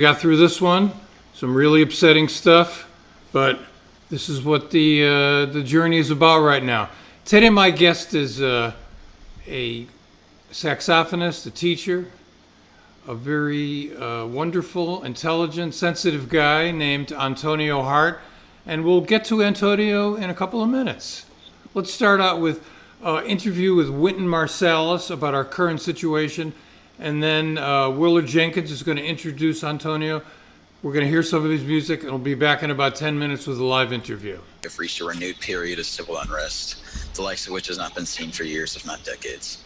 Got through this one, some really upsetting stuff, but this is what the journey is about right now. Today, my guest is a saxophonist, a teacher, a very wonderful, intelligent, sensitive guy named Antonio Hart, and we'll get to Antonio in a couple of minutes. Let's start out with an interview with Wynton Marsalis about our current situation. And then Willard Jenkins is going to introduce Antonio. We're going to hear some of his music, and we'll be back in about 10 minutes with a live interview. We've reached a renewed period of civil unrest, the likes of which has not been seen for years, if not decades.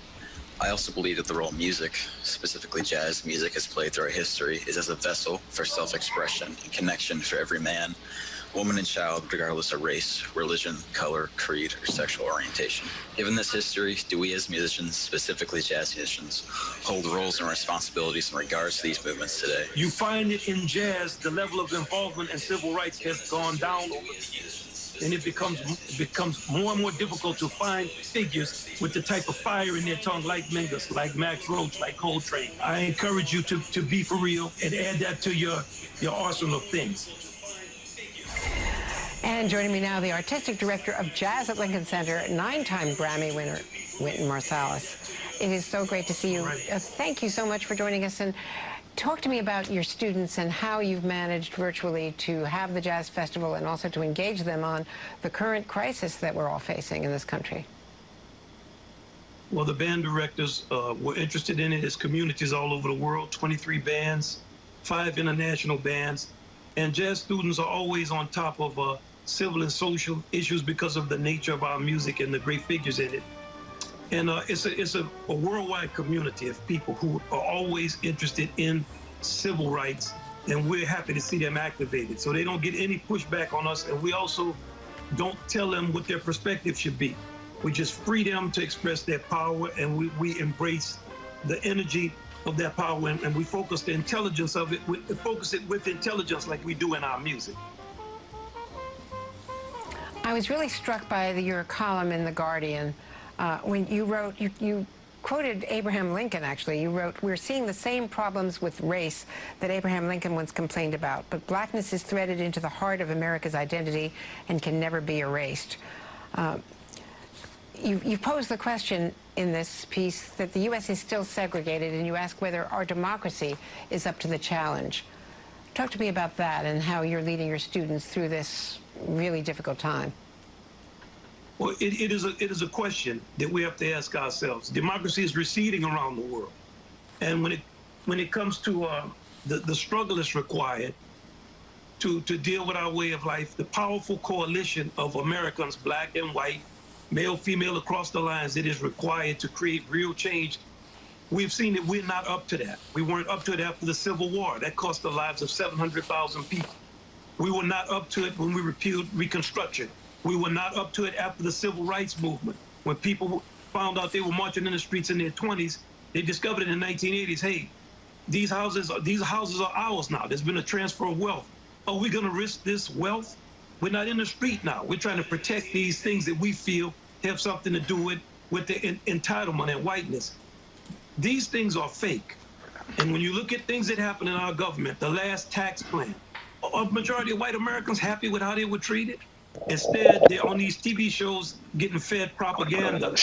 I also believe that the role music, specifically jazz music, has played through our history is as a vessel for self-expression and connection for every man, woman, and child, regardless of race, religion, color, creed, or sexual orientation. Given this history, do we as musicians, specifically jazz musicians, hold roles and responsibilities in regards to these movements today? You find it in jazz, the level of involvement in civil rights has gone down over the years. And it becomes more and more difficult to find figures with the type of fire in their tongue like Mingus, like Max Roach, like Coltrane. I encourage you to be for real and add that to your arsenal of things. And joining me now, the artistic director of Jazz at Lincoln Center, 9-time Grammy winner, Wynton Marsalis. It is so great to see you. Thank you so much for joining us. And talk to me about your students and how you've managed virtually to have the Jazz Festival and also to engage them on the current crisis that we're all facing in this country. Well, the band directors were interested in it as communities all over the world, 23 bands, 5 international bands. And jazz students are always on top of civil and social issues because of the nature of our music and the great figures in it. And it's a worldwide community of people who are always interested in civil rights, and we're happy to see them activated. So they don't get any pushback on us, and we also don't tell them what their perspective should be. We just free them to express their power, and we embrace the energy of that power, and we focus the intelligence of it, focus it with intelligence like we do in our music. I was really struck by your column in The Guardian when you wrote, you quoted Abraham Lincoln, actually. You wrote, "We're seeing the same problems with race that Abraham Lincoln once complained about, but blackness is threaded into the heart of America's identity and can never be erased." You've posed the question in this piece that the U.S. is still segregated, and you ask whether our democracy is up to the challenge. Talk to me about that and how you're leading your students through this really difficult time. Well, it is a question that we have to ask ourselves. Democracy is receding around the world. And when it comes to the struggle that's required to deal with our way of life, the powerful coalition of Americans, black and white, male, female, across the lines, it is required to create real change. We've seen that we're not up to that. We weren't up to it after the Civil War. That cost the lives of 700,000 people. We were not up to it when we repealed Reconstruction. We were not up to it after the Civil Rights Movement. When people found out they were marching in the streets in their 20s, they discovered in the 1980s, hey, these houses are ours now. There's been a transfer of wealth. Are we going to risk this wealth? We're not in the street now. We're trying to protect these things that we feel have something to do with the entitlement and whiteness. These things are fake. And when you look at things that happen in our government, the last tax plan, a majority of white Americans happy with how they were treated? Instead, they're on these TV shows getting fed propaganda.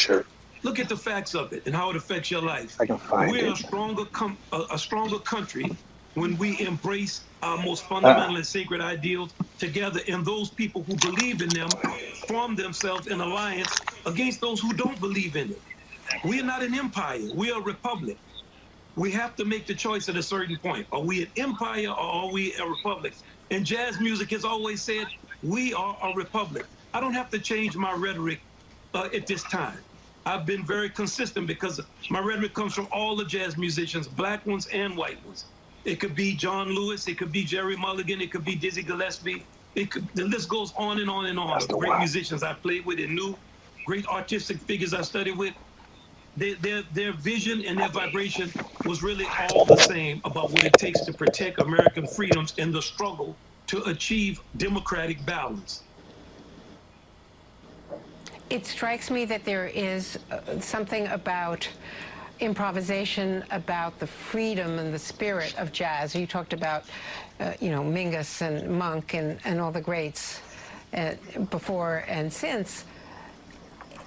Look at the facts of it and how it affects your life. We're a stronger country when we embrace our most fundamental and sacred ideals together, and those people who believe in them form themselves in alliance against those who don't believe in it. We are not an empire. We are a republic. We have to make the choice at a certain point. Are we an empire or are we a republic? And jazz music has always said, we are a republic. I don't have to change my rhetoric at this time. I've been very consistent because my rhetoric comes from all the jazz musicians, black ones and white ones. It could be John Lewis, it could be Jerry Mulligan, it could be Dizzy Gillespie. The list goes on and on and on. The great musicians I played with and knew, great artistic figures I studied with. Their vision and their vibration was really all the same about what it takes to protect American freedoms in the struggle to achieve democratic balance. It strikes me that there is something about improvisation about the freedom and the spirit of jazz. You talked about, Mingus and Monk and all the greats before and since.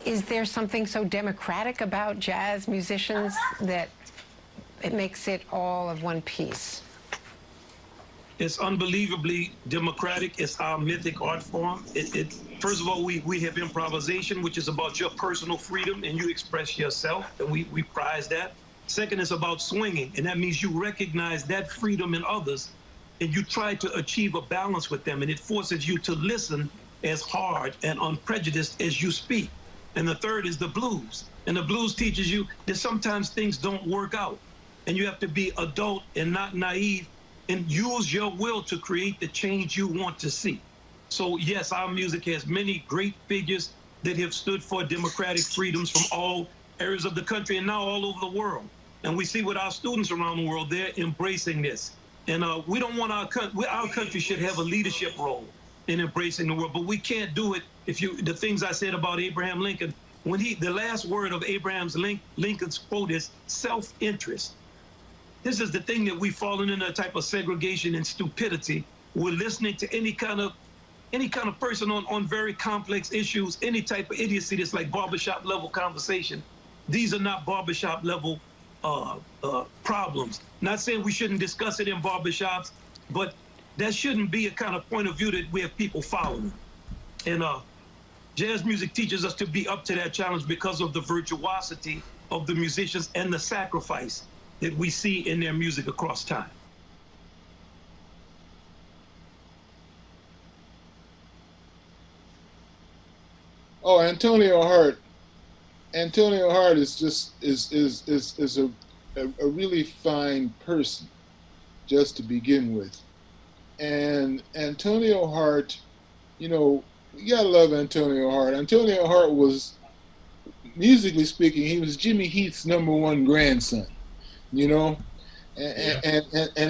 Is there something so democratic about jazz musicians that it makes it all of one piece? It's unbelievably democratic. It's our mythic art form. First of all, we have improvisation, which is about your personal freedom and you express yourself, and we prize that. Second is about swinging, and that means you recognize that freedom in others and you try to achieve a balance with them, and it forces you to listen as hard and unprejudiced as you speak. And the third is the blues, and the blues teaches you that sometimes things don't work out, and you have to be adult and not naive and use your will to create the change you want to see. So yes, our music has many great figures that have stood for democratic freedoms from all areas of the country and now all over the world. And we see with our students around the world, they're embracing this. And we don't want our country should have a leadership role in embracing the world, but we can't do it if the things I said about Abraham Lincoln, the last word of Lincoln's quote is self-interest. This is the thing that we've fallen into, a type of segregation and stupidity. We're listening to any kind of person on very complex issues, any type of idiocy that's like barbershop level conversation. These are not barbershop level problems. Not saying we shouldn't discuss it in barbershops, but that shouldn't be a kind of point of view that we have people following. And jazz music teaches us to be up to that challenge because of the virtuosity of the musicians and the sacrifice that we see in their music across time. Oh, Antonio Hart. Antonio Hart is a really fine person, just to begin with. And Antonio Hart, you gotta love Antonio Hart. Antonio Hart was, musically speaking, he was Jimmy Heath's #1 grandson, and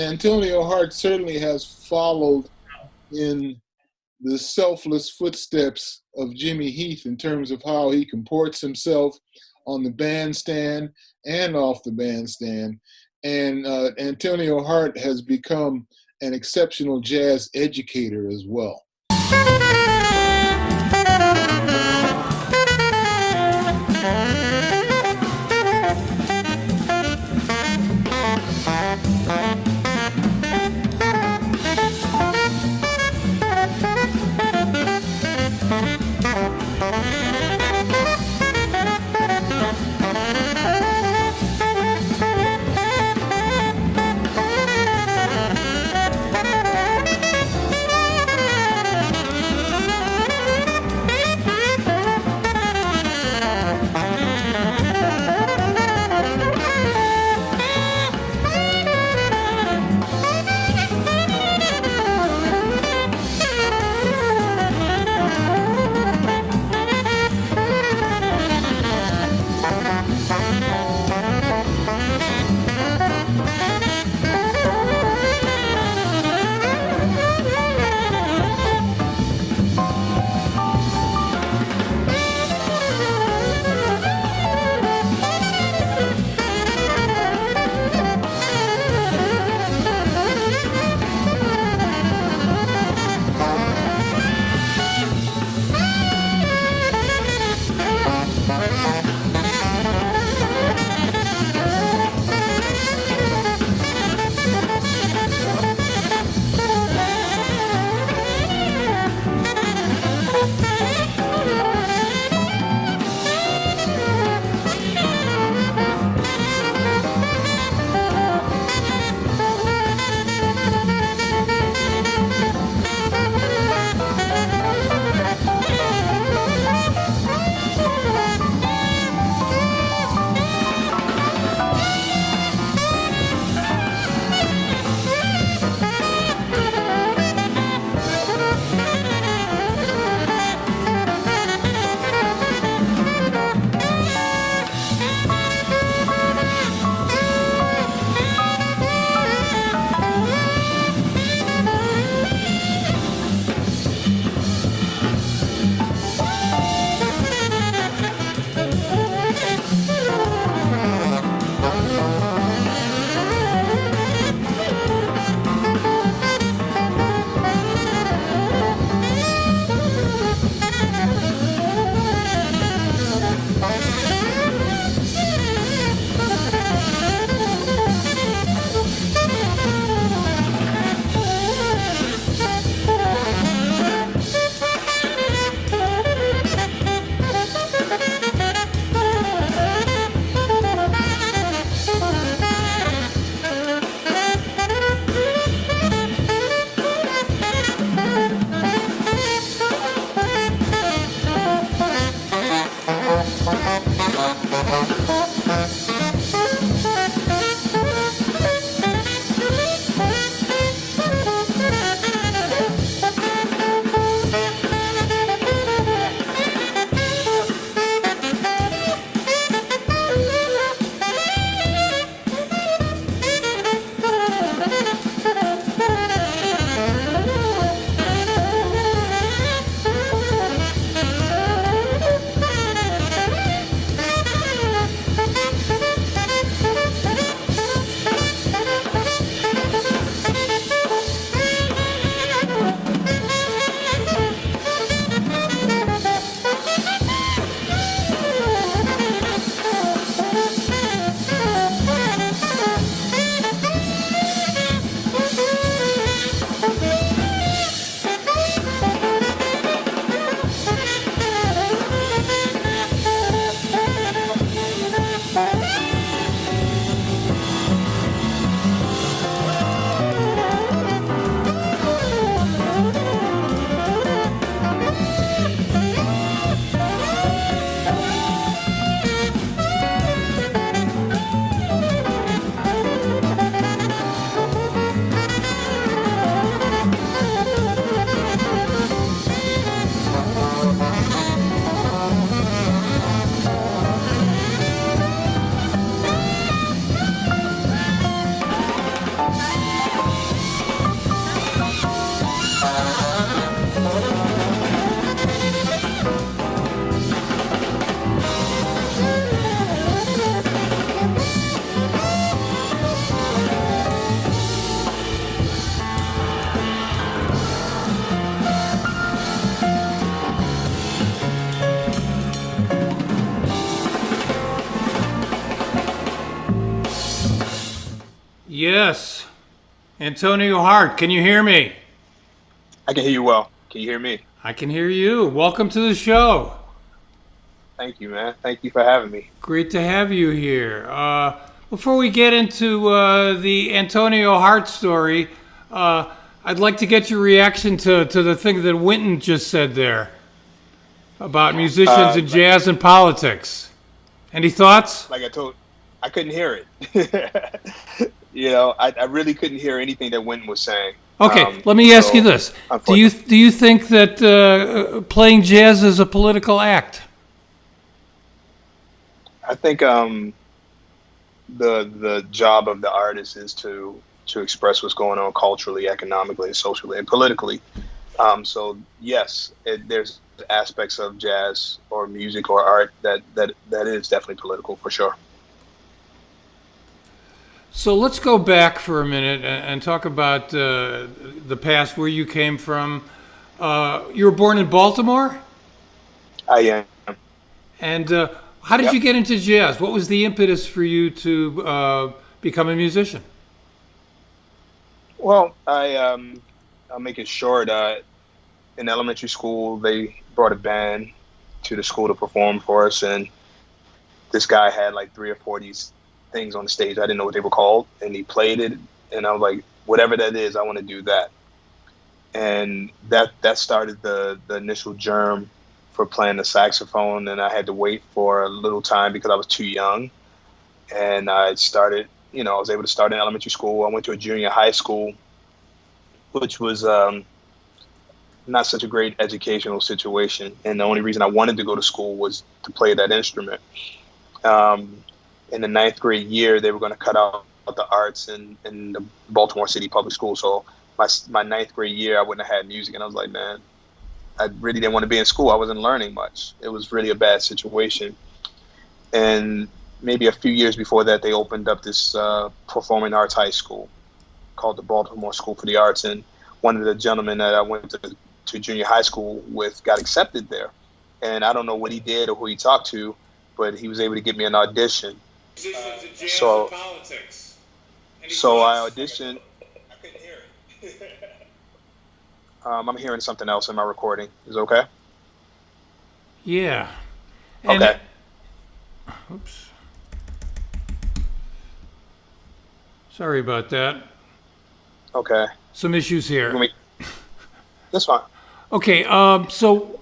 Antonio Hart certainly has followed in the selfless footsteps of Jimmy Heath in terms of how he comports himself on the bandstand and off the bandstand. And Antonio Hart has become an exceptional jazz educator as well. Yes. Antonio Hart, can you hear me? I can hear you well. Can you hear me? I can hear you. Welcome to the show. Thank you, man. Thank you for having me. Great to have you here. Before we get into the Antonio Hart story, I'd like to get your reaction to the thing that Winton just said there about musicians and jazz and politics. Any thoughts? Like I told, I couldn't hear it. I really couldn't hear anything that Wynton was saying. Okay, let me ask you this: Do you think that playing jazz is a political act? I think the job of the artist is to express what's going on culturally, economically, socially, and politically. So yes, there's aspects of jazz or music or art that is definitely political for sure. So let's go back for a minute and talk about the past, where you came from. You were born in Baltimore? I am. And how did you get into jazz? What was the impetus for you to become a musician? Well, I'll make it short. In elementary school, they brought a band to the school to perform for us, and this guy had like 3 or 4 of these things on the stage. I didn't know what they were called, and he played it, and I was like, whatever that is, I want to do that. And that started the initial germ for playing the saxophone, and I had to wait for a little time because I was too young. And I started, I was able to start in elementary school. I went to a junior high school, which was not such a great educational situation. And the only reason I wanted to go to school was to play that instrument. In the 9th grade year, they were going to cut out the arts in the Baltimore City Public School. So my 9th grade year, I wouldn't have had music. And I was like, man, I really didn't want to be in school. I wasn't learning much. It was really a bad situation. And maybe a few years before that, they opened up this performing arts high school called the Baltimore School for the Arts. And one of the gentlemen that I went to junior high school with got accepted there. And I don't know what he did or who he talked to, but he was able to get me an audition. So I auditioned. I couldn't hear it. I'm hearing something else in my recording. Is it okay? Yeah. Okay. Oops. Sorry about that. Okay. Some issues here. That's fine. Okay, so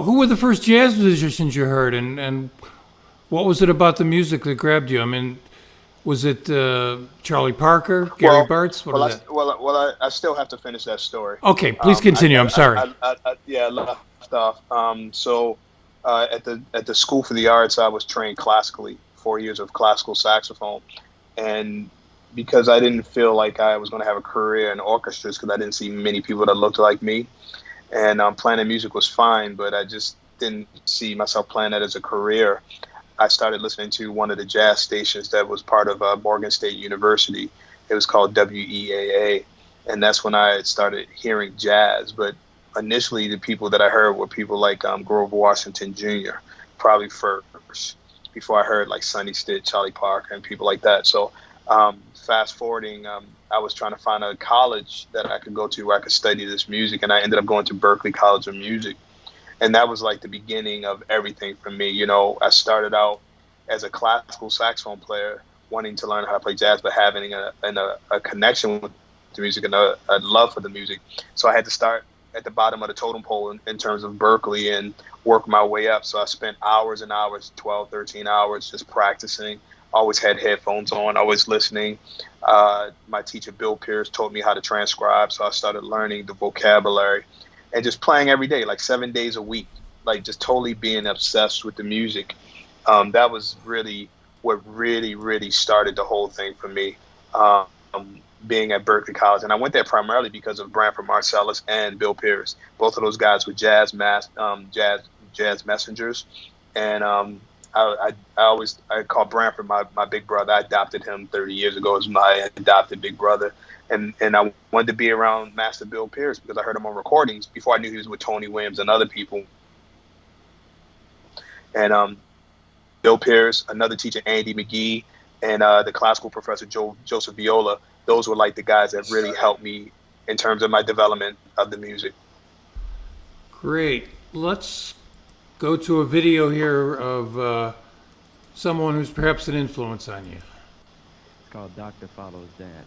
who were the first jazz musicians you heard, and what was it about the music that grabbed you? I mean, was it Charlie Parker, Gary Bartz? I still have to finish that story. Okay, please continue. I'm sorry. I left off. At the School for the Arts, I was trained classically, 4 years of classical saxophone, and because I didn't feel like I was going to have a career in orchestras, because I didn't see many people that looked like me, and playing music was fine, but I just didn't see myself playing that as a career. I started listening to one of the jazz stations that was part of Morgan State University. It was called WEAA, and that's when I started hearing jazz. But initially, the people that I heard were people like Grover Washington Jr., probably first, before I heard like Sonny Stitt, Charlie Parker, and people like that. So fast forwarding, I was trying to find a college that I could go to where I could study this music, and I ended up going to Berklee College of Music. And that was like the beginning of everything for me. I started out as a classical saxophone player, wanting to learn how to play jazz, but having a connection with the music and a love for the music. So I had to start at the bottom of the totem pole in terms of Berklee and work my way up. So I spent hours and hours, 12, 13 hours, just practicing. Always had headphones on, always listening. My teacher, Bill Pierce, taught me how to transcribe. So I started learning the vocabulary and just playing every day, like 7 days a week, like just totally being obsessed with the music. That was really what really started the whole thing for me, being at Berklee College. And I went there primarily because of Branford Marsalis and Bill Pierce. Both of those guys were jazz messengers. And I call Branford my big brother. I adopted him 30 years ago as my adopted big brother. And I wanted to be around Master Bill Pierce because I heard him on recordings before I knew he was with Tony Williams and other people. And Bill Pierce, another teacher, Andy McGee, and the classical professor, Joseph Viola, those were like the guys that really helped me in terms of my development of the music. Great. Let's go to a video here of someone who's perhaps an influence on you. It's called Dr. Follows Dance.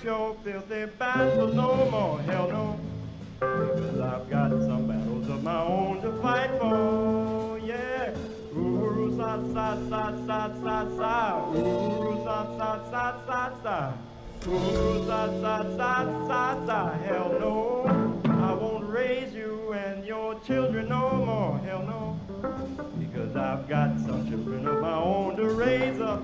your filthy battles no more, hell no. Because I've got some battles of my own to fight for, yeah. Ooh, sa, sa, sa, sa, sa, sa. Ooh, sa, sa, sa, sa, sa. Ooh, sa, sa, sa, sa, sa. Hell no, I won't raise you and your children no more, hell no. Because I've got some children of my own to raise up,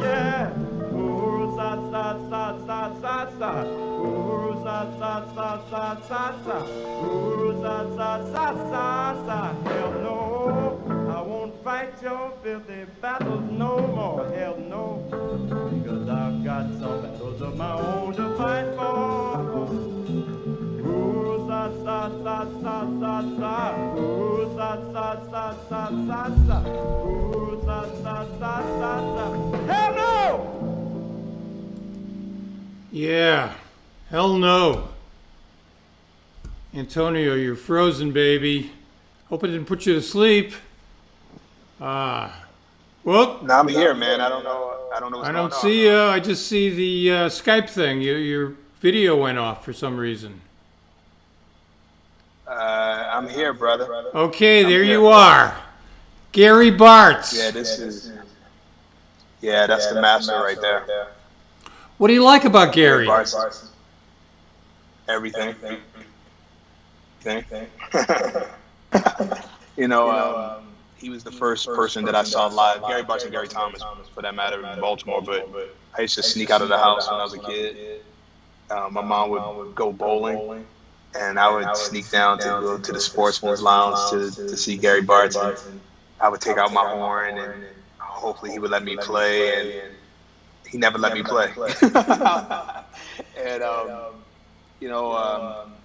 yeah. Ooh, sa, sa, sa, sa, sa, sa. Ooh, sa, sa, sa, sa, sa, sa. Ooh, sa, sa, sa, sa, sa. Hell no, I won't fight your filthy battles no more, hell no. Because I've got some battles of my own to fight for. Ooh, sa, sa, sa, sa, sa, sa. Ooh, sa, sa, sa, sa, sa, sa. Ooh, sa, sa, sa, sa, sa. Hell no! Yeah, hell no. Antonio, you're frozen, baby. Hope I didn't put you to sleep. Whoop. No, I'm here, man. I don't know what's I going don't on. see you. I just see the Skype thing. Your video went off for some reason. I'm here, brother. Okay, there here. you are. Gary Bartz. Yeah, that's the master right there. What do you like about Gary? Bartz. Everything. You know, he was the first person that I saw live. Gary Bartz and Gary Thomas, for that matter, in Baltimore. But I used to sneak out of the house when I was a kid. My mom would go bowling, and I would sneak down to go to the sportsman's lounge to see Gary Bartz. And I would take out my horn, and hopefully he would let me play. And he never let me play. And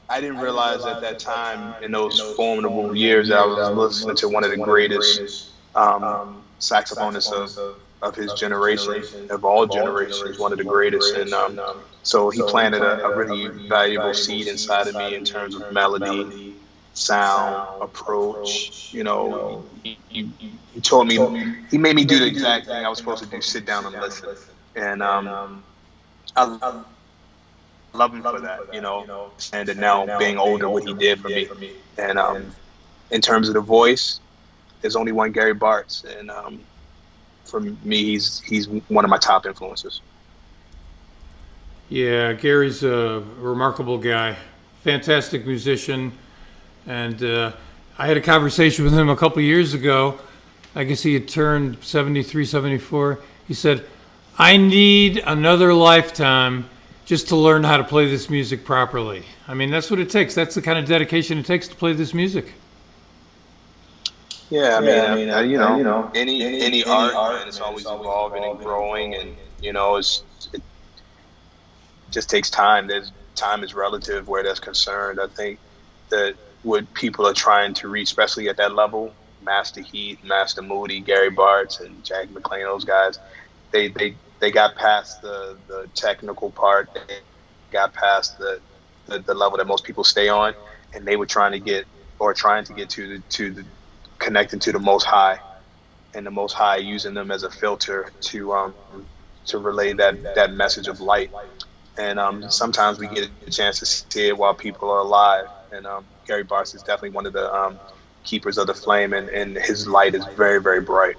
I didn't realize at that time, in those formidable years, that I was listening to one of the greatest saxophonists of his generation, of all generations, one of the greatest. And so he planted a really valuable seed inside of me in terms of melody, sound, approach. You know, he told me, he made me do the exact thing I was supposed to do, sit down and listen. And I love him for that, and now being older, what he did for me. And in terms of the voice, there's only one Gary Bartz, and for me, he's one of my top influences. Yeah, Gary's a remarkable guy, fantastic musician, and I had a conversation with him a couple years ago. I guess he had turned 73, 74. He said, I need another lifetime just to learn how to play this music properly. I mean, that's what it takes. That's the kind of dedication it takes to play this music. Yeah, I mean, any art, man, it's always evolving and growing, and it just takes time. Time is relative where that's concerned. I think that what people are trying to reach, especially at that level, Master Heath, Master Moody, Gary Bartz, and Jack McLean, those guys, they got past the technical part. They got past the level that most people stay on, and they were trying to get to the connecting to the Most High, and the Most High using them as a filter to relay that message of light. And sometimes we get a chance to see it while people are alive. And Gary Bartz is definitely one of the keepers of the flame, and his light is very, very bright.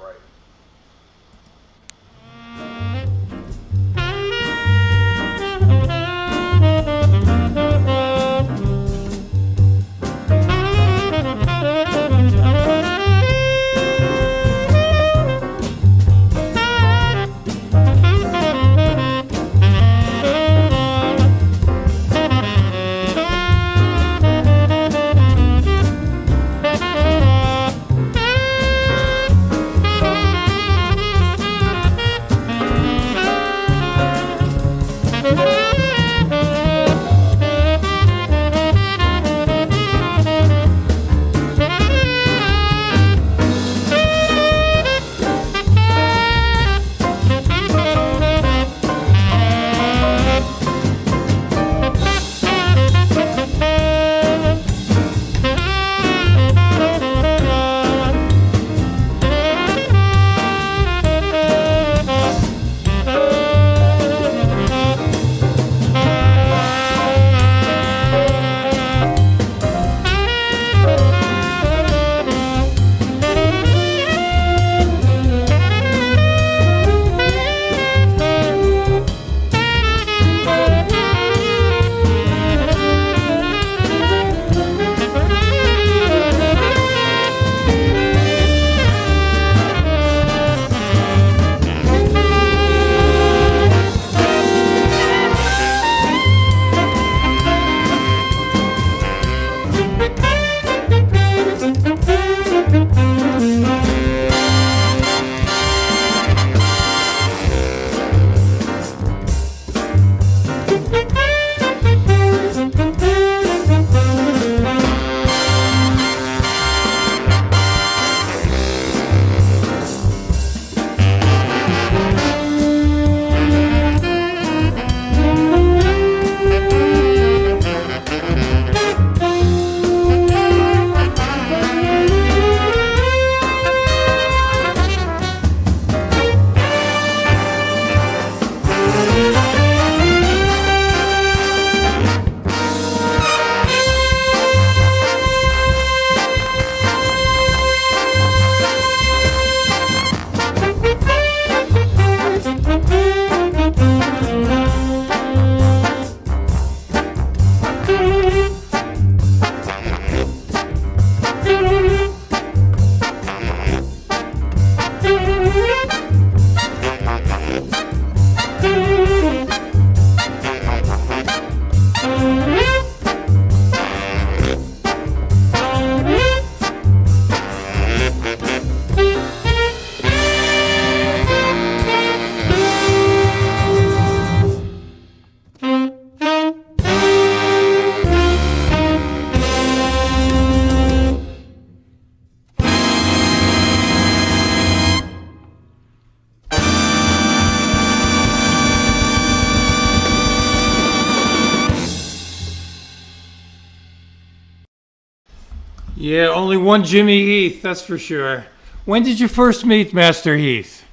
Yeah, only one Jimmy Heath, that's for sure. When did you first meet Master Heath?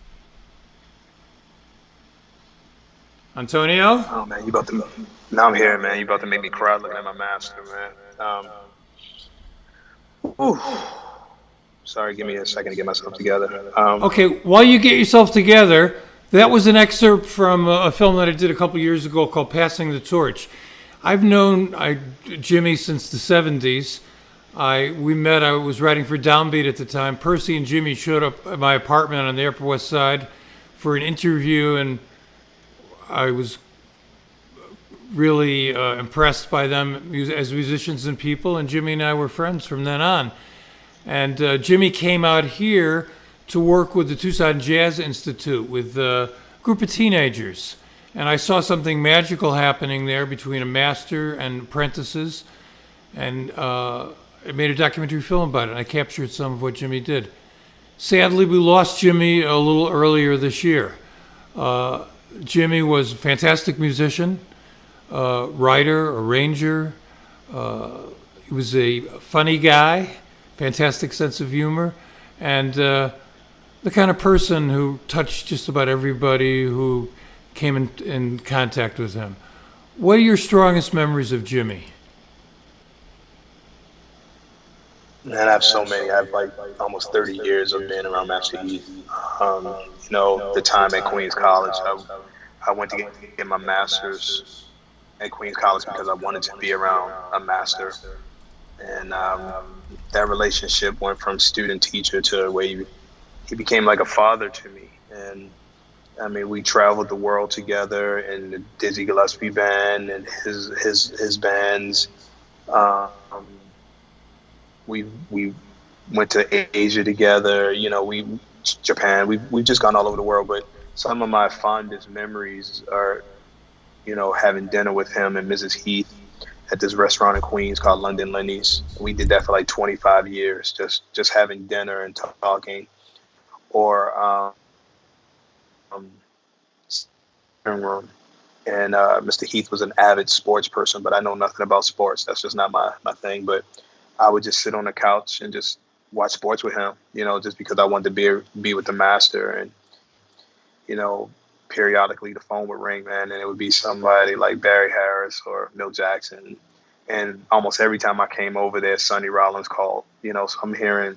Antonio? Oh man, you about to. Now I'm here, man. You about to make me cry looking at my master, man. Whew. Sorry, give me a second to get myself together. Okay, while you get yourself together, that was an excerpt from a film that I did a couple years ago called Passing the Torch. I've known Jimmy since the 70s. We met, I was writing for Downbeat at the time. Percy and Jimmy showed up at my apartment on the Upper West Side for an interview, and I was really impressed by them as musicians and people, and Jimmy and I were friends from then on. And Jimmy came out here to work with the Tucson Jazz Institute with a group of teenagers. And I saw something magical happening there between a master and apprentices, and I made a documentary film about it. I captured some of what Jimmy did. Sadly, we lost Jimmy a little earlier this year. Jimmy was a fantastic musician, writer, arranger. He was a funny guy, fantastic sense of humor, and the kind of person who touched just about everybody who came in contact with him. What are your strongest memories of Jimmy? Man, I have so many. I have like almost 30 years of being around Master Heath. The time at Queens College, I went to get my master's at Queens College because I wanted to be around a master. And that relationship went from student-teacher to where he became like a father to me. And I mean, we traveled the world together in the Dizzy Gillespie band and his bands. We went to Asia together, Japan. We've just gone all over the world. But some of my fondest memories are, having dinner with him and Mrs. Heath at this restaurant in Queens called London Lenny's. We did that for like 25 years, just having dinner and talking. Or room. And Mr. Heath was an avid sports person, but I know nothing about sports. That's just not my thing. But I would just sit on the couch and just watch sports with him, just because I wanted to be with the master. And, periodically the phone would ring, man, and it would be somebody like Barry Harris or Milt Jackson. And almost every time I came over there, Sonny Rollins called, so I'm hearing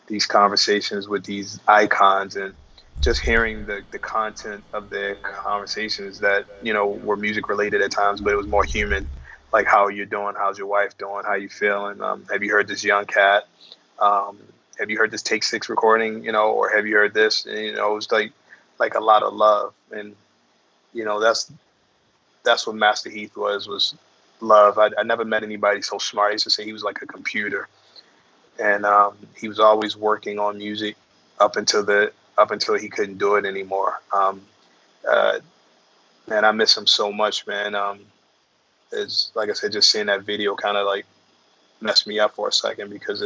these conversations with these icons and just hearing the content of their conversations that, were music related at times, but it was more human. Like, how are you doing? How's your wife doing? How you feeling? Have you heard this young cat? Have you heard this Take 6 recording? Or have you heard this? And, it was like a lot of love. And, that's what Master Heath was love. I never met anybody so smart. I used to say he was like a computer. And he was always working on music up until he couldn't do it anymore. Man, I miss him so much, man. It's like I said, just seeing that video kind of like messed me up for a second, because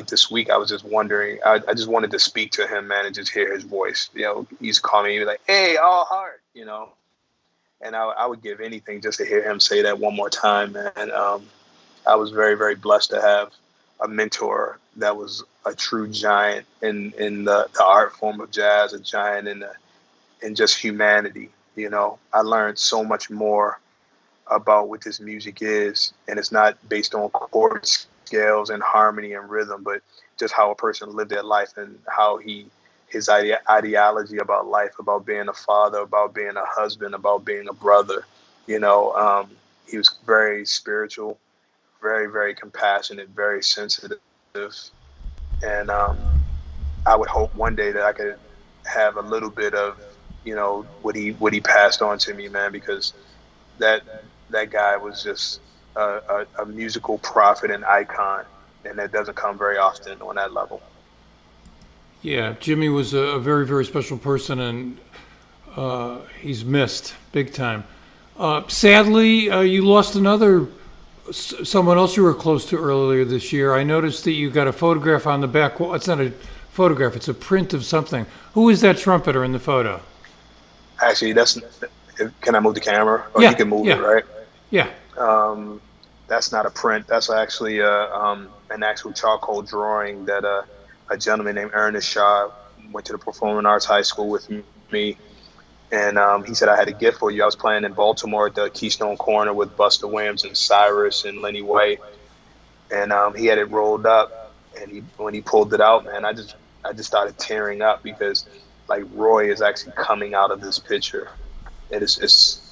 this week I was just wondering, I just wanted to speak to him, man, and just hear his voice. He used to call me, he was like, "Hey, all Hart," and I would give anything just to hear him say that one more time, man. I was very, very blessed to have a mentor that was a true giant in the art form of jazz, a giant in just humanity. I learned so much more about what this music is, and it's not based on chord scales and harmony and rhythm, but just how a person lived their life and how his ideology about life, about being a father, about being a husband, about being a brother. He was very spiritual, very, very compassionate, very sensitive, and I would hope one day that I could have a little bit of what he passed on to me, man, because that guy was just a musical prophet and icon, and that doesn't come very often on that level. Yeah, Jimmy was a very, very special person, and he's missed big time. Sadly, you lost someone else you were close to earlier this year. I noticed that you got a photograph on the back wall. It's not a photograph, it's a print of something. Who is that trumpeter in the photo? Actually, can I move the camera? Or Yeah, you can move yeah. it, right? Yeah. That's not a print. That's actually an actual charcoal drawing that a gentleman named Ernest Shaw went to the Performing Arts High School with me. And he said, I had a gift for you. I was playing in Baltimore at the Keystone Corner with Buster Williams and Cyrus and Lenny White. And he had it rolled up. And when he pulled it out, man, I just started tearing up because like Roy is actually coming out of this picture. It's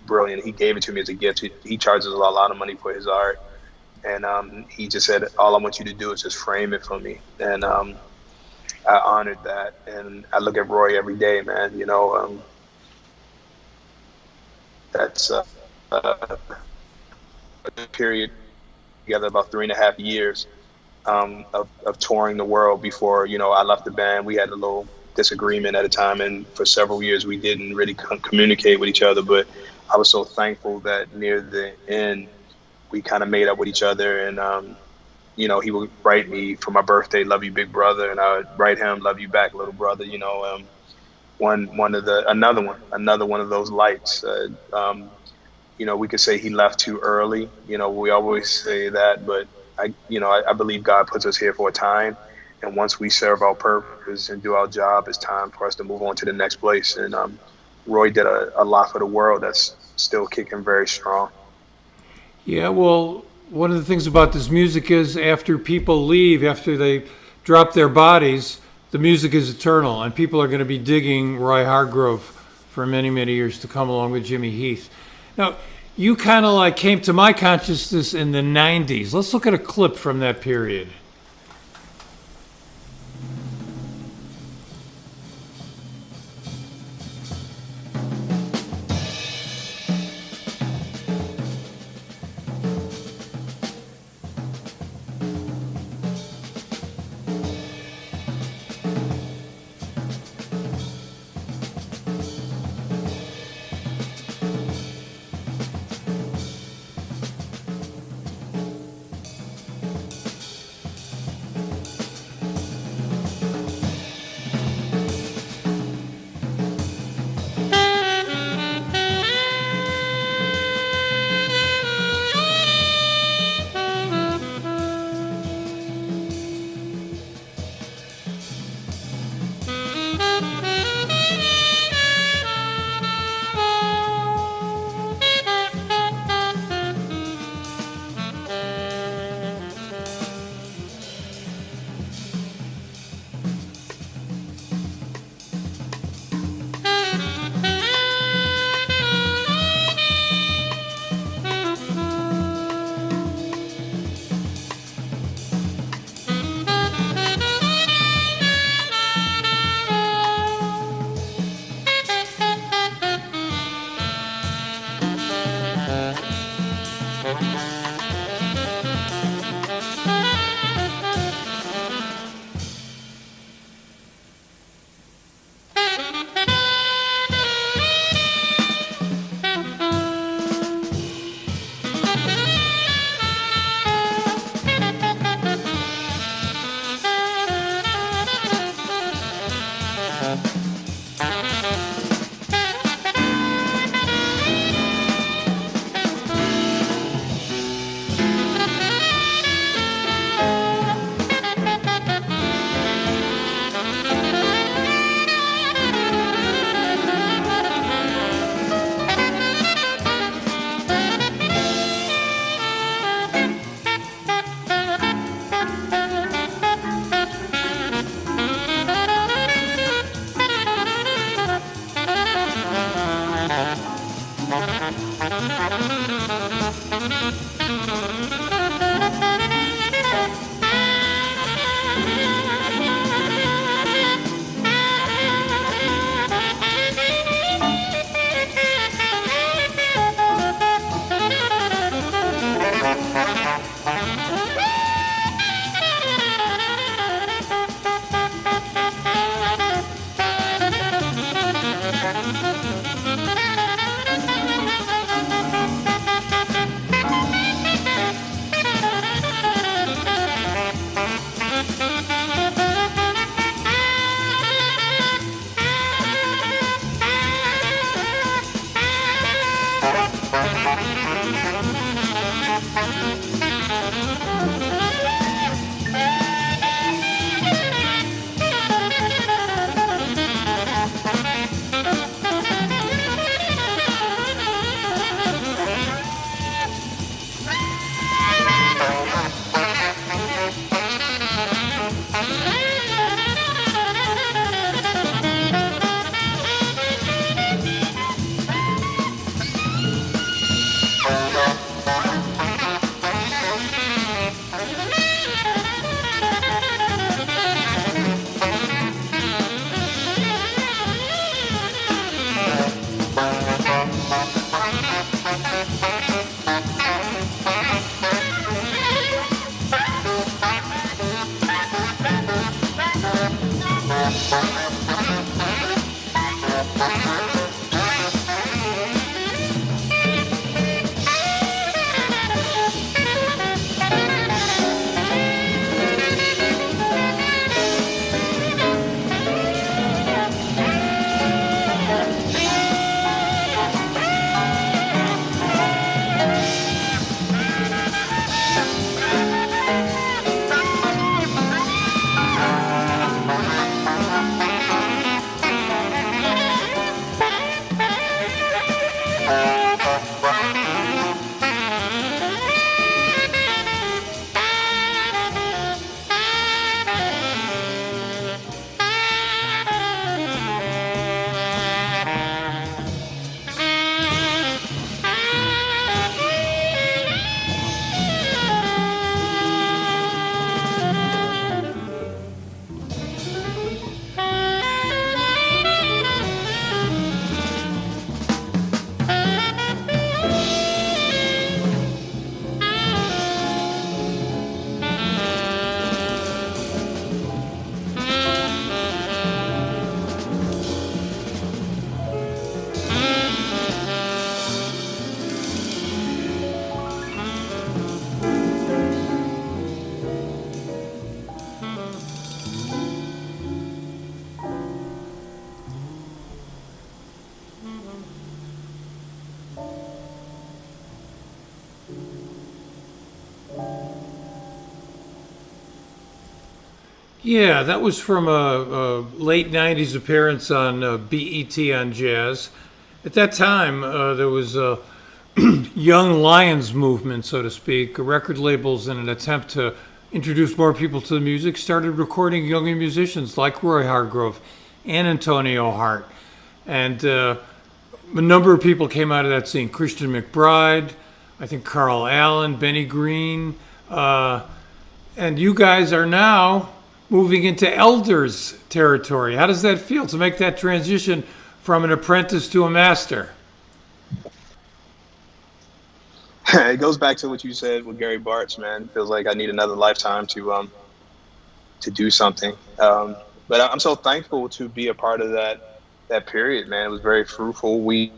brilliant. He gave it to me as a gift. He charges a lot of money for his art. And he just said, all I want you to do is just frame it for me. And I honored that, and I look at Roy every day, man. You know, that's a period together about 3.5 years of touring the world before, you know, I left the band. We had a little disagreement at a time, and for several years we didn't really communicate with each other. But I was so thankful that near the end we kind of made up with each other, and you know, he would write me for my birthday, "Love you, big brother," and I would write him, "Love you back, little brother." You know, another one of those lights. You know, we could say he left too early. You know, we always say that, but I believe God puts us here for a time, and once we serve our purpose and do our job, it's time for us to move on to the next place. And Roy did a lot for the world that's still kicking very strong. Yeah, well, one of the things about this music is after people leave, after they drop their bodies, the music is eternal, and people are going to be digging Roy Hargrove for many, many years to come, along with Jimmy Heath. Now, you kind of like came to my consciousness in the 90s. Let's look at a clip from that period. Yeah, that was from a late 90s appearance on BET on Jazz. At that time, there was a young lions movement, so to speak. Record labels, in an attempt to introduce more people to the music, started recording younger musicians like Roy Hargrove and Antonio Hart. And a number of people came out of that scene. Christian McBride, I think Carl Allen, Benny Green. And you guys are now moving into elders territory. How does that feel to make that transition from an apprentice to a master? It goes back to what you said with Gary Bartz, man. It feels like I need another lifetime to do something. But I'm so thankful to be a part of that period, man. It was very fruitful. We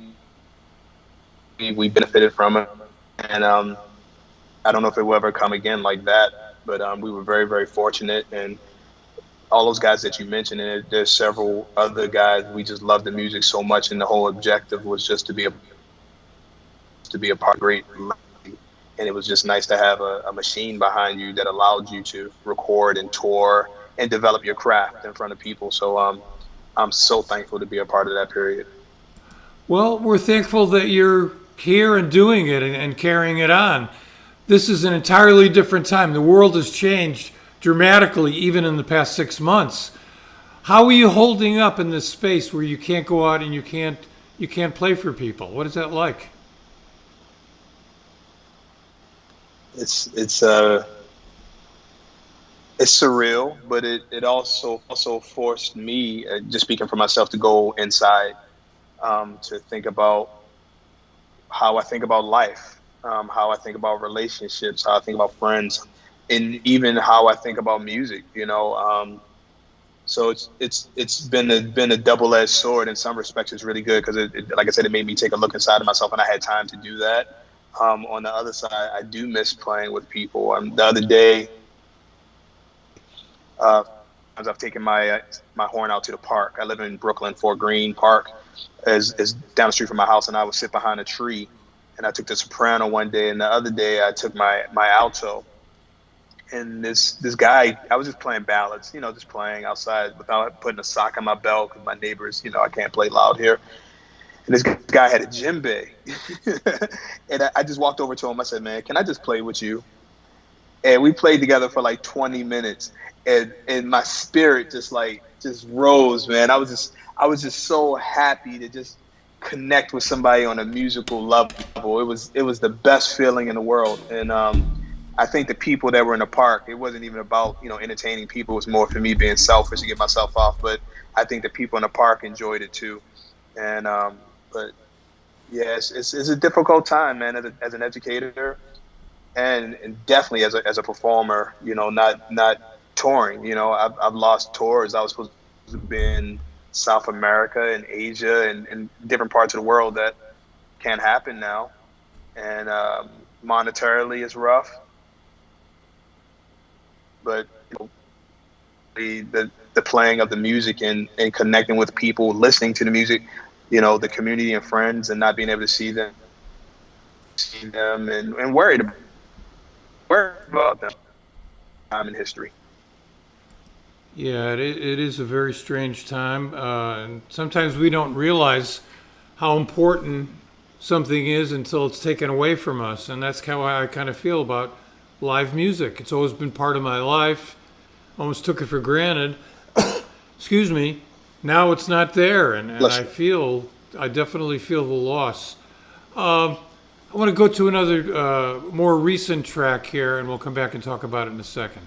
benefited from it, and I don't know if it will ever come again like that. But we were very, very fortunate, and all those guys that you mentioned, and there's several other guys. We just loved the music so much, and the whole objective was just to be a part of great. And it was just nice to have a machine behind you that allowed you to record and tour and develop your craft in front of people. So I'm so thankful to be a part of that period. Well, we're thankful that you're here and doing it and carrying it on. This is an entirely different time. The world has changed dramatically, even in the past 6 months. How are you holding up in this space where you can't go out and you can't play for people? What is that like? It's surreal, but it also forced me, just speaking for myself, to go inside, to think about how I think about life, how I think about relationships, how I think about friends, and even how I think about music. So it's been a double-edged sword. In some respects, it's really good because like I said, it made me take a look inside of myself, and I had time to do that. On the other side, I do miss playing with people. The other day, I've taken my horn out to the park. I live in Brooklyn. Fort Greene Park is down the street from my house, and I would sit behind a tree. And I took the soprano one day, and the other day I took my alto. And this guy, I was just playing ballads, just playing outside without putting a sock on my belt because my neighbors, I can't play loud here. And this guy had a djembe. And I just walked over to him. I said, man, can I just play with you? And we played together for like 20 minutes. And my spirit just rose, man. I was just so happy to just connect with somebody on a musical level. It was the best feeling in the world. And I think the people that were in the park, it wasn't even about, entertaining people. It was more for me being selfish to get myself off. But I think the people in the park enjoyed it too. And but yeah, it's a difficult time, man, as an educator, and definitely as a performer. Not touring. I've lost tours. I was supposed to be in South America and Asia and different parts of the world that can't happen now. And monetarily, it's rough. But the playing of the music and connecting with people, listening to the music, the community and friends, and not being able to see them and worried about them time in history. Yeah, it is a very strange time. And sometimes we don't realize how important something is until it's taken away from us. And that's how I kind of feel about live music. It's always been part of my life. Almost took it for granted. Excuse me. Now it's not there, and I definitely feel the loss. I want to go to another more recent track here, and we'll come back and talk about it in a second.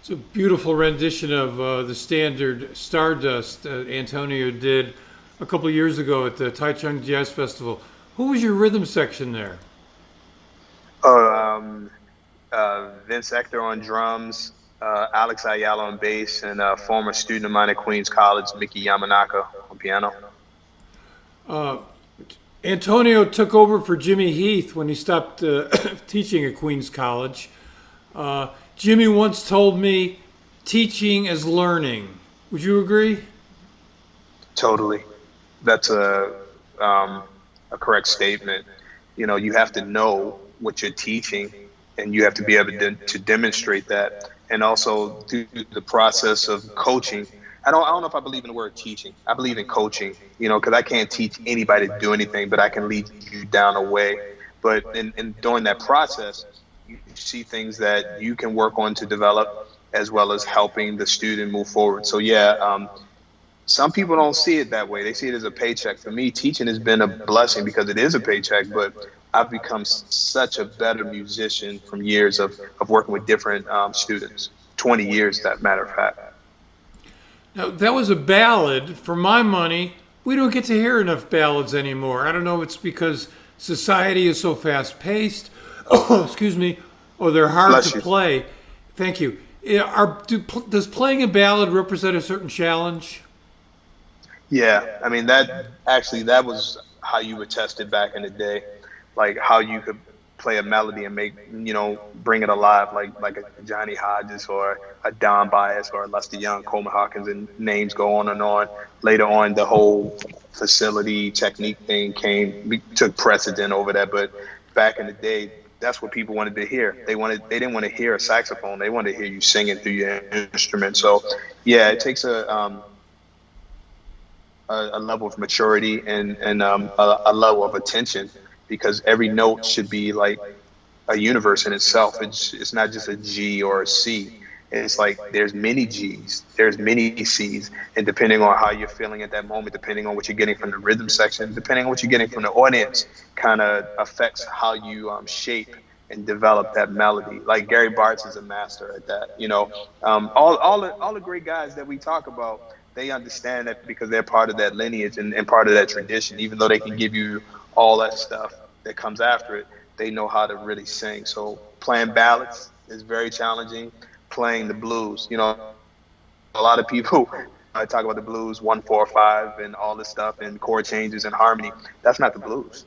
It's a beautiful rendition of the standard Stardust Antonio did a couple years ago at the Taichung Jazz Festival. Who was your rhythm section there? Vince Ector on drums, Alex Ayala on bass, and a former student of mine at Queens College, Mickey Yamanaka, on piano. Antonio took over for Jimmy Heath when he stopped teaching at Queens College. Jimmy once told me, teaching is learning. Would you agree? Totally. That's a correct statement. You know, you have to know what you're teaching, and you have to be able to demonstrate that. And also through the process of coaching. I don't know if I believe in the word teaching. I believe in coaching, you know, because I can't teach anybody to do anything, but I can lead you down a way. But in during that process, you see things that you can work on to develop, as well as helping the student move forward. So yeah, some people don't see it that way. They see it as a paycheck. For me, teaching has been a blessing because it is a paycheck, but I've become such a better musician from years of working with different students, 20 years, that matter of fact. Now, that was a ballad. For my money, we don't get to hear enough ballads anymore. I don't know if it's because society is so fast-paced, excuse me, or they're hard Bless to you. play. Thank you. Does playing a ballad represent a certain challenge? Yeah, I mean, that was how you were tested back in the day, like how you could play a melody and make, you know, bring it alive, like a Johnny Hodges or a Don Byas or a Lester Young, Coleman Hawkins, and names go on and on. Later on, the whole facility technique thing took precedent over that. But back in the day, that's what people wanted to hear. They didn't want to hear a saxophone. They wanted to hear you singing through your instrument. So yeah, it takes a level of maturity and a level of attention, because every note should be like a universe in itself. It's not just a G or a C. It's like there's many G's, there's many C's, and depending on how you're feeling at that moment, depending on what you're getting from the rhythm section, depending on what you're getting from the audience, kind of affects how you shape and develop that melody. Like Gary Bartz is a master at that. You know, all the great guys that we talk about, they understand that because they're part of that lineage and part of that tradition. Even though they can give you all that stuff that comes after it, they know how to really sing. So playing ballads is very challenging. Playing the blues, you know, a lot of people talk about the blues 1, 4, 5 and all this stuff and chord changes and harmony. That's not the blues.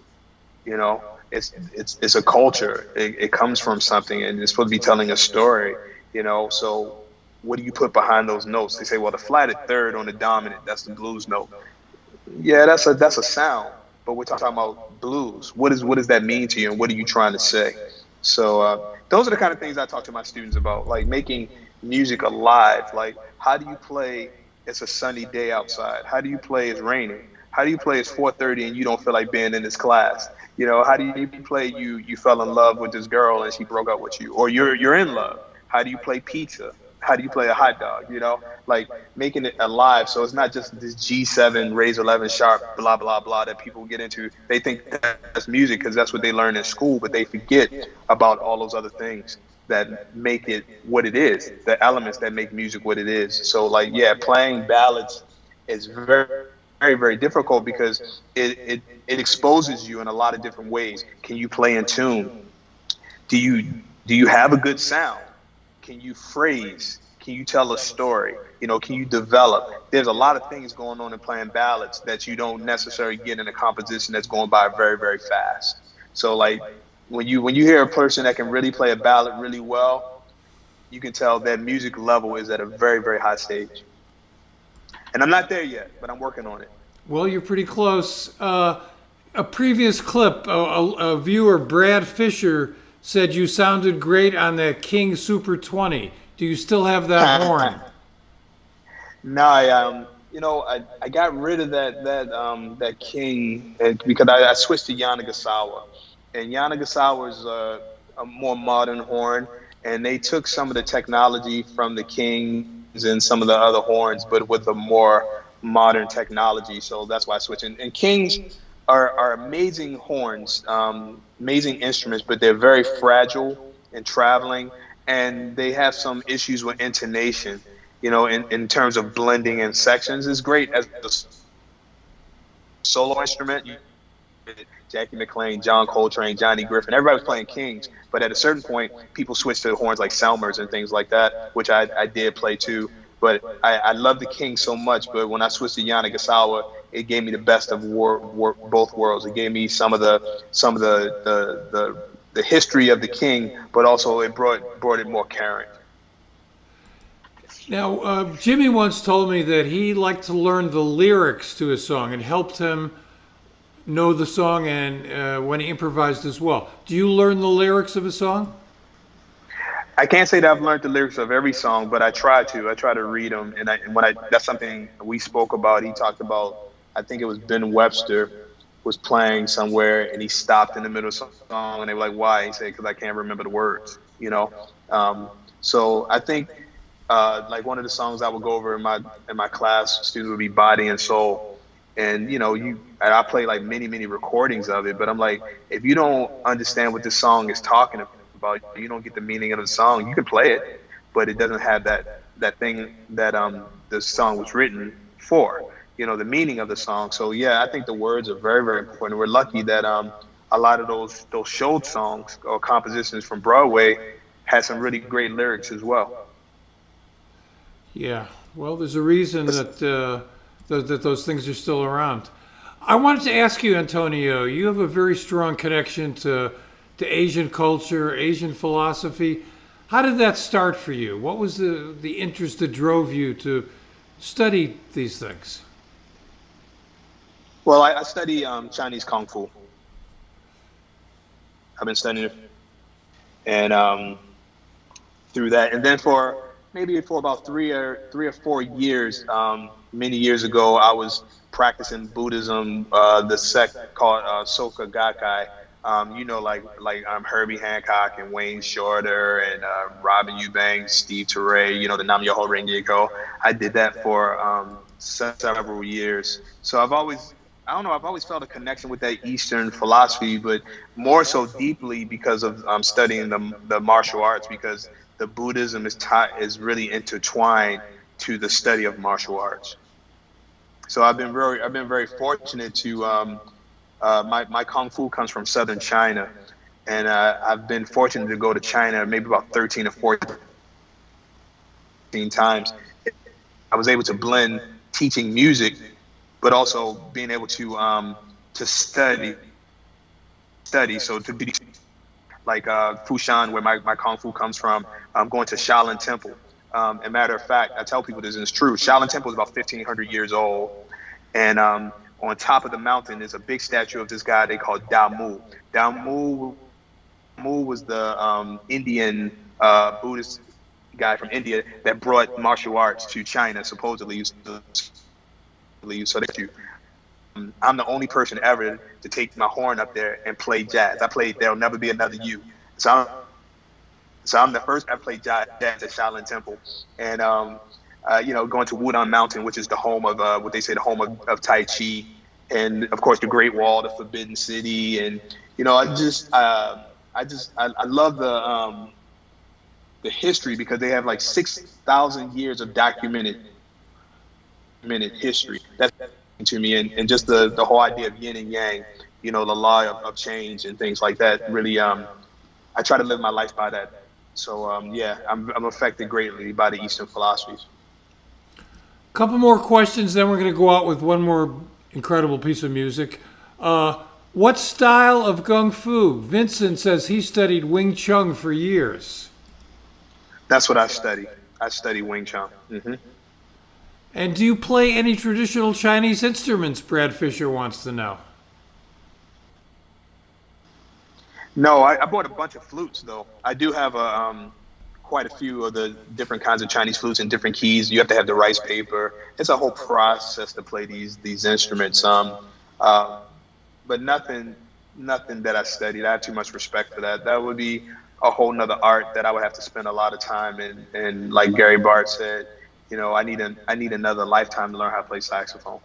You know, it's a culture. It comes from something, and it's supposed to be telling a story. You know, so what do you put behind those notes? They say, well, the flatted third on the dominant, that's the blues note. Yeah, that's a sound, but we're talking about blues. What does that mean to you, and what are you trying to say? So those are the kind of things I talk to my students about, like making music alive. Like, how do you play it's a sunny day outside? How do you play it's raining? How do you play it's 4:30 and you don't feel like being in this class? You know, how do you play you fell in love with this girl and she broke up with you, or you're in love? How do you play pizza? How do you play a hot dog? You know, like making it alive. So it's not just this G7, raise 11 sharp, blah, blah, blah that people get into. They think that's music because that's what they learn in school, but they forget about all those other things that make it what it is, the elements that make music what it is. So like, yeah, playing ballads is very, very, very difficult because it exposes you in a lot of different ways. Can you play in tune? Do you have a good sound? Can you phrase? Can you tell a story? You know, can you develop? There's a lot of things going on in playing ballads that you don't necessarily get in a composition that's going by very, very fast. So like when you hear a person that can really play a ballad really well, you can tell their music level is at a very, very high stage. And I'm not there yet, but I'm working on it. Well, you're pretty close. A previous clip, a viewer, Brad Fisher, said you sounded great on that King Super 20. Do you still have that horn? No, I got rid of that King because I switched to Yanagasawa, and Yanagasawa is a more modern horn, and they took some of the technology from the Kings and some of the other horns, but with a more modern technology. So that's why I switched. And Kings are amazing horns, amazing instruments, but they're very fragile in traveling, and they have some issues with intonation. In terms of blending in sections, is great as a solo instrument. Jackie McLean, John Coltrane, Johnny Griffin, everybody was playing Kings. But at a certain point, people switched to horns like Selmers and things like that, which I did play too. But I love the Kings so much. But when I switched to Yanagasawa, it gave me the best of both worlds. It gave me some of the history of the King, but also it brought it more current. Now, Jimmy once told me that he liked to learn the lyrics to a song. It helped him know the song and when he improvised as well. Do you learn the lyrics of a song? I can't say that I've learned the lyrics of every song, but I try to. I try to read them, and that's something we spoke about. He talked about, I think it was Ben Webster was playing somewhere, and he stopped in the middle of some song, and they were like, "Why?" He said, "Because I can't remember the words." So I think like one of the songs I would go over in my class, students would be "Body and Soul." And I play like many recordings of it, but I'm like, if you don't understand what this song is talking about, you don't get the meaning of the song. You can play it, but it doesn't have that thing that the song was written for. The meaning of the song. So yeah, I think the words are very, very important. We're lucky that a lot of those show songs or compositions from Broadway had some really great lyrics as well. Yeah, well, there's a reason that those things are still around. I wanted to ask you, Antonio, you have a very strong connection to Asian culture, Asian philosophy. How did that start for you? What was the interest that drove you to study these things? Well, I study Chinese Kung Fu. I've been studying it, and through that, and then for about three or 4 years, many years ago, I was practicing Buddhism, the sect called Soka Gakkai. Like Herbie Hancock and Wayne Shorter and Robin Eubanks, Steve Teray, the Nam Myoho Renge Kyo. I did that for several years. So I've always felt a connection with that Eastern philosophy, but more so deeply because of studying the martial arts, because the Buddhism is really intertwined to the study of martial arts. So I've been very fortunate to my Kung Fu comes from southern China, and I've been fortunate to go to China maybe about 13 or 14 times. I was able to blend teaching music, but also being able to study. So to be like Fushan, where my Kung Fu comes from, I'm going to Shaolin Temple. As a matter of fact, I tell people this, and it's true. Shaolin Temple is about 1,500 years old, and on top of the mountain is a big statue of this guy they call Dao Mu. Dao Mu was the Indian Buddhist guy from India that brought martial arts to China, supposedly. So I'm the only person ever to take my horn up there and play jazz. I played There'll Never Be Another You. So I'm the first I played jazz at Shaolin Temple, and going to Wudang Mountain, which is the home of what they say the home of Tai Chi, and of course the Great Wall, the Forbidden City, and I love the history, because they have like 6,000 years of documented history. That's to me, and just the whole idea of yin and yang, the law of change and things like that. Really, I try to live my life by that. So I'm affected greatly by the Eastern philosophies. A couple more questions, then we're going to go out with one more incredible piece of music. What style of Kung Fu? Vincent says he studied Wing Chun for years. That's what I study. I study Wing Chun. Mm-hmm. And do you play any traditional Chinese instruments? Brad Fisher wants to know. No, I bought a bunch of flutes, though. I do have quite a few of the different kinds of Chinese flutes in different keys. You have to have the rice paper. It's a whole process to play these instruments. But nothing that I studied. I have too much respect for that. That would be a whole nother art that I would have to spend a lot of time in. And like Gary Bart said, I need another lifetime to learn how to play saxophone.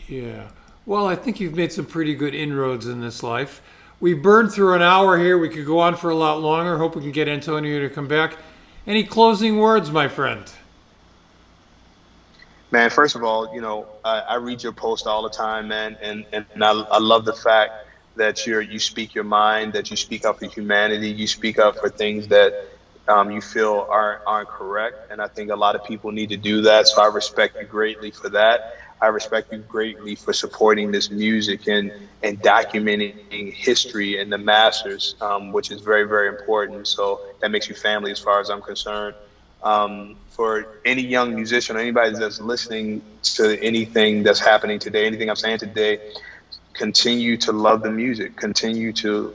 Yeah. Well, I think you've made some pretty good inroads in this life. We burned through an hour here. We could go on for a lot longer. Hope we can get Antonio to come back. Any closing words, my friend? Man, first of all, I read your post all the time, man, and I love the fact that you speak your mind, that you speak up for humanity, you speak up for things that you feel aren't correct, and I think a lot of people need to do that. So I respect you greatly for that. I respect you greatly for supporting this music and documenting history and the masters, which is very, very important. So that makes you family as far as I'm concerned. For any young musician or anybody that's listening to anything that's happening today, anything I'm saying today, continue to love the music, continue to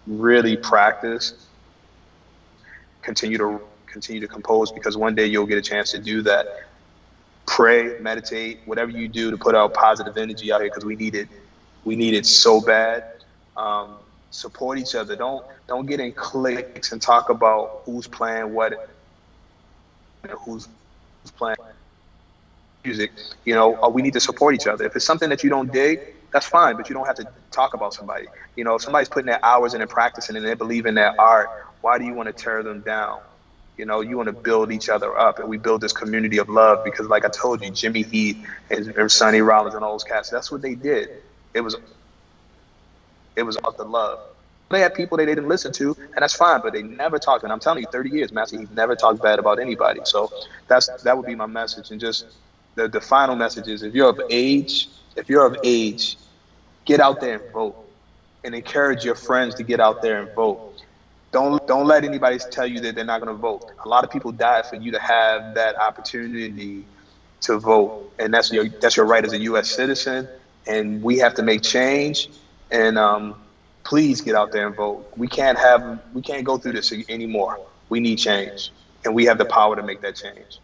really practice, continue to compose, because one day you'll get a chance to do that. Pray, meditate, whatever you do to put out positive energy out here, because we need it so bad. Support each other. Don't get in cliques and talk about who's playing what, who's playing music. We need to support each other. If it's something that you don't dig, that's fine, but you don't have to talk about somebody. If somebody's putting their hours in and practicing and they believe in their art, why do you want to tear them down? You want to build each other up, and we build this community of love, because like I told you, Jimmy Heath and Sonny Rollins and all those cats, that's what they did. It was about the love. They had people they didn't listen to, and that's fine, but they never talked. And I'm telling you, 30 years, Master Heath never talked bad about anybody. So that would be my message. And just the final message is, if you're of age, get out there and vote, and encourage your friends to get out there and vote. Don't let anybody tell you that they're not going to vote. A lot of people died for you to have that opportunity to vote, and that's your right as a U.S. citizen. And we have to make change. And please get out there and vote. We can't go through this anymore. We need change, and we have the power to make that change.